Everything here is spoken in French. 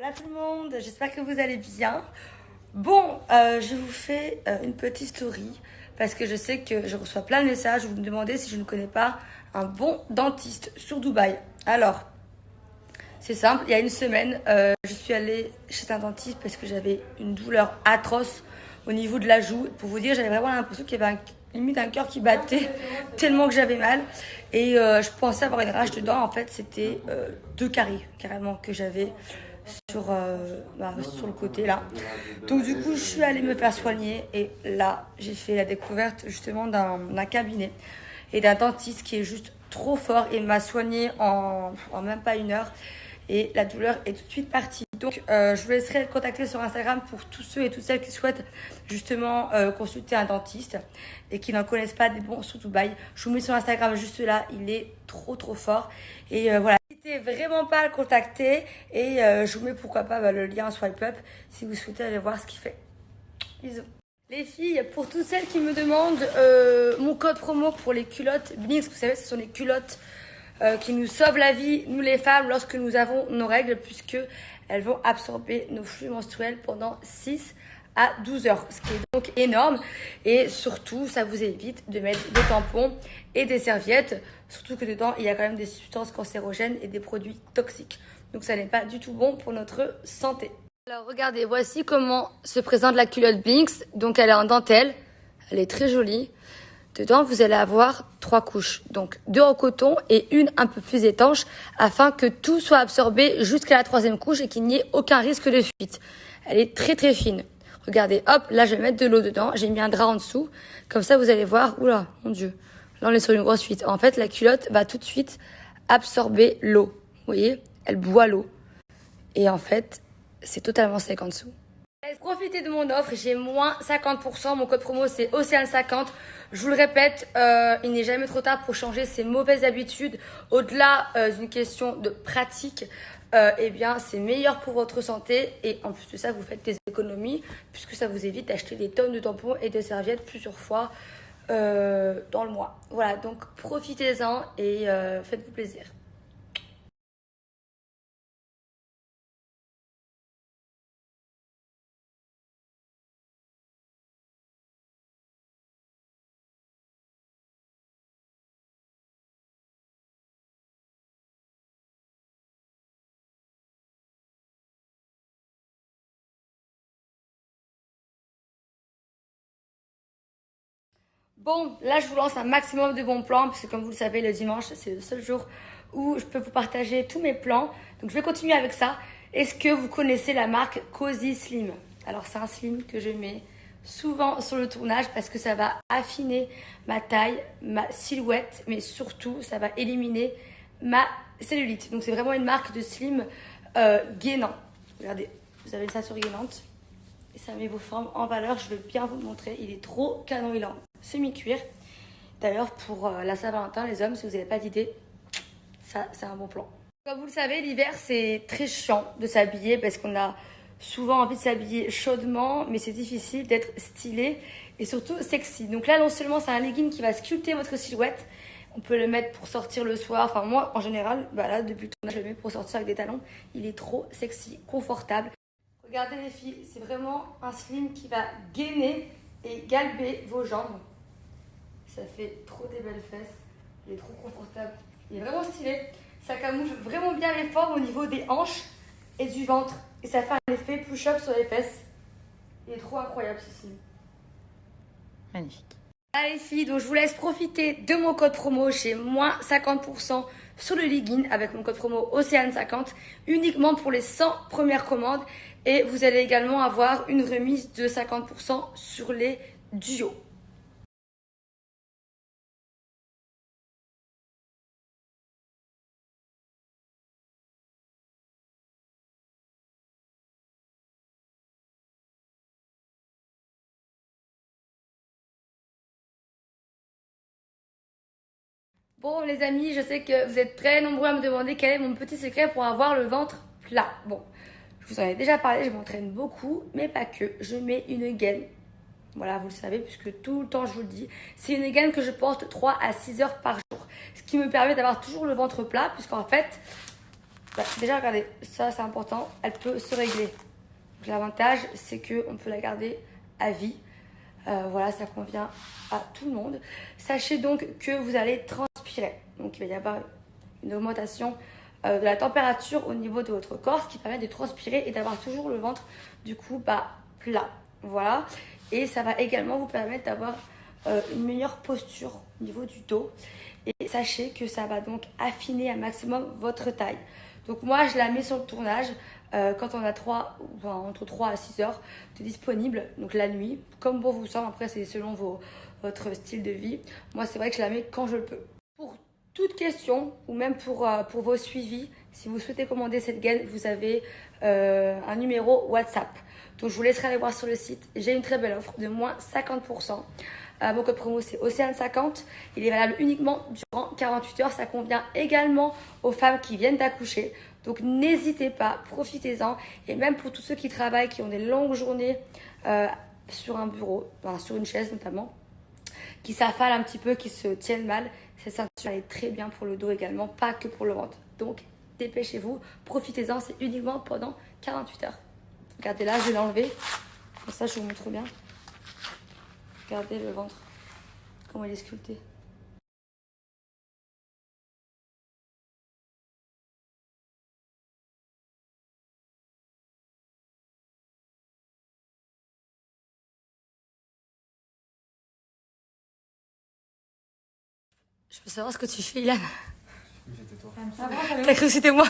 Hola tout le monde, j'espère que vous allez bien. Bon, je vous fais une petite story parce que je sais que je reçois plein de messages où vous me demandez si je ne connais pas un bon dentiste sur Dubaï. Alors, c'est simple, il y a une semaine, je suis allée chez un dentiste parce que j'avais une douleur atroce au niveau de la joue. Pour vous dire, j'avais vraiment l'impression qu'il y avait limite un cœur qui battait tellement que j'avais mal. Et je pensais avoir une rage de dents. En fait, c'était 2 caries carrément que j'avais sur le côté là. Donc du coup, je suis allée me faire soigner et là, j'ai fait la découverte justement d'un cabinet et d'un dentiste qui est juste trop fort et m'a soigné en même pas 1 heure. Et la douleur est tout de suite partie. Donc, je vous laisserai le contacter sur Instagram pour tous ceux et toutes celles qui souhaitent justement consulter un dentiste et qui n'en connaissent pas des bons sur Dubaï. Je vous mets sur Instagram juste là, il est trop fort. Et voilà, n'hésitez vraiment pas à le contacter et je vous mets pourquoi pas le lien en swipe up si vous souhaitez aller voir ce qu'il fait. Bisous. Les filles, pour toutes celles qui me demandent mon code promo pour les culottes Blinks, vous savez, ce sont les culottes qui nous sauvent la vie, nous les femmes, lorsque nous avons nos règles, puisque elles vont absorber nos flux menstruels pendant 6 à 12 heures, ce qui est donc énorme. Et surtout, ça vous évite de mettre des tampons et des serviettes, surtout que dedans, il y a quand même des substances cancérogènes et des produits toxiques. Donc ça n'est pas du tout bon pour notre santé. Alors regardez, voici comment se présente la culotte Blinks. Donc elle est en dentelle, elle est très jolie. Dedans, vous allez avoir 3 couches, donc 2 en coton et une un peu plus étanche, afin que tout soit absorbé jusqu'à la 3e couche et qu'il n'y ait aucun risque de fuite. Elle est très fine. Regardez, hop, là je vais mettre de l'eau dedans, j'ai mis un drap en dessous, comme ça vous allez voir, oula, mon Dieu, là on est sur une grosse fuite. En fait, la culotte va tout de suite absorber l'eau, vous voyez, elle boit l'eau. Et en fait, c'est totalement sec en dessous. Profitez de mon offre, j'ai moins 50%, mon code promo c'est Océane50. Je vous le répète, il n'est jamais trop tard pour changer ses mauvaises habitudes. Au-delà d'une question de pratique, eh bien c'est meilleur pour votre santé et en plus de ça vous faites des économies puisque ça vous évite d'acheter des tonnes de tampons et de serviettes plusieurs fois dans le mois. Voilà, donc profitez-en et faites-vous plaisir. Bon, là je vous lance un maximum de bons plans, parce que comme vous le savez, le dimanche, c'est le seul jour où je peux vous partager tous mes plans. Donc je vais continuer avec ça. Est-ce que vous connaissez la marque Cozy Slim? Alors c'est un slim que je mets souvent sur le tournage parce que ça va affiner ma taille, ma silhouette, mais surtout ça va éliminer ma cellulite. Donc c'est vraiment une marque de slim gainant. Regardez, vous avez ça sur gainante. Et ça met vos formes en valeur, je vais bien vous le montrer. Il est trop canon, il est en semi-cuir. D'ailleurs, pour la Saint-Valentin, les hommes, si vous n'avez pas d'idée, ça, c'est un bon plan. Comme vous le savez, l'hiver, c'est très chiant de s'habiller parce qu'on a souvent envie de s'habiller chaudement, mais c'est difficile d'être stylé et surtout sexy. Donc là, non seulement c'est un legging qui va sculpter votre silhouette, on peut le mettre pour sortir le soir. Enfin, moi, en général, bah là, depuis le tournage, je le mets pour sortir avec des talons. Il est trop sexy, confortable. Regardez les filles, c'est vraiment un slim qui va gainer et galber vos jambes. Ça fait trop des belles fesses. Il est trop confortable. Il est vraiment stylé. Ça camoufle vraiment bien les formes au niveau des hanches et du ventre. Et ça fait un effet push-up sur les fesses. Il est trop incroyable ce slim. Magnifique. Allez les filles, donc je vous laisse profiter de mon code promo. J'ai moins 50% sur le legging avec mon code promo Océane50 uniquement pour les 100 premières commandes. Et vous allez également avoir une remise de 50% sur les duos. Bon les amis, je sais que vous êtes très nombreux à me demander quel est mon petit secret pour avoir le ventre plat. Bon, je vous en ai déjà parlé, je m'entraîne beaucoup, mais pas que. Je mets une gaine. Voilà, vous le savez, puisque tout le temps je vous le dis. C'est une gaine que je porte 3 à 6 heures par jour. Ce qui me permet d'avoir toujours le ventre plat, puisqu'en fait, Bah, déjà, regardez, ça c'est important, elle peut se régler. Donc, l'avantage, c'est qu'on peut la garder à vie. Voilà, ça convient à tout le monde. Sachez donc que vous allez transpirer. Donc, il va y avoir une augmentation de la température au niveau de votre corps, ce qui permet de transpirer et d'avoir toujours le ventre, du coup, plat. Voilà. Et ça va également vous permettre d'avoir une meilleure posture au niveau du dos. Et sachez que ça va donc affiner un maximum votre taille. Donc moi, je la mets sur le tournage quand on a entre 3 à 6 heures de disponible, donc la nuit, comme bon vous semble. Après, c'est selon votre style de vie. Moi, c'est vrai que je la mets quand je le peux. Pour toute question, ou même pour vos suivis, si vous souhaitez commander cette gaine, vous avez un numéro WhatsApp. Donc, je vous laisserai aller voir sur le site. J'ai une très belle offre de moins 50%. Mon code promo, c'est Océane50. Il est valable uniquement durant 48 heures. Ça convient également aux femmes qui viennent d'accoucher. Donc, n'hésitez pas, profitez-en. Et même pour tous ceux qui travaillent, qui ont des longues journées sur un bureau, sur une chaise notamment, qui s'affalent un petit peu, qui se tiennent mal, cette ceinture elle est très bien pour le dos également, pas que pour le ventre. Donc, dépêchez-vous, profitez-en. C'est uniquement pendant 48 heures. Regardez là, je vais l'enlever. Comme ça, je vous montre bien. Regardez le ventre, comment il est sculpté. Je peux savoir ce que tu fais, Ilan? J'étais toi. T'as cru que c'était moi?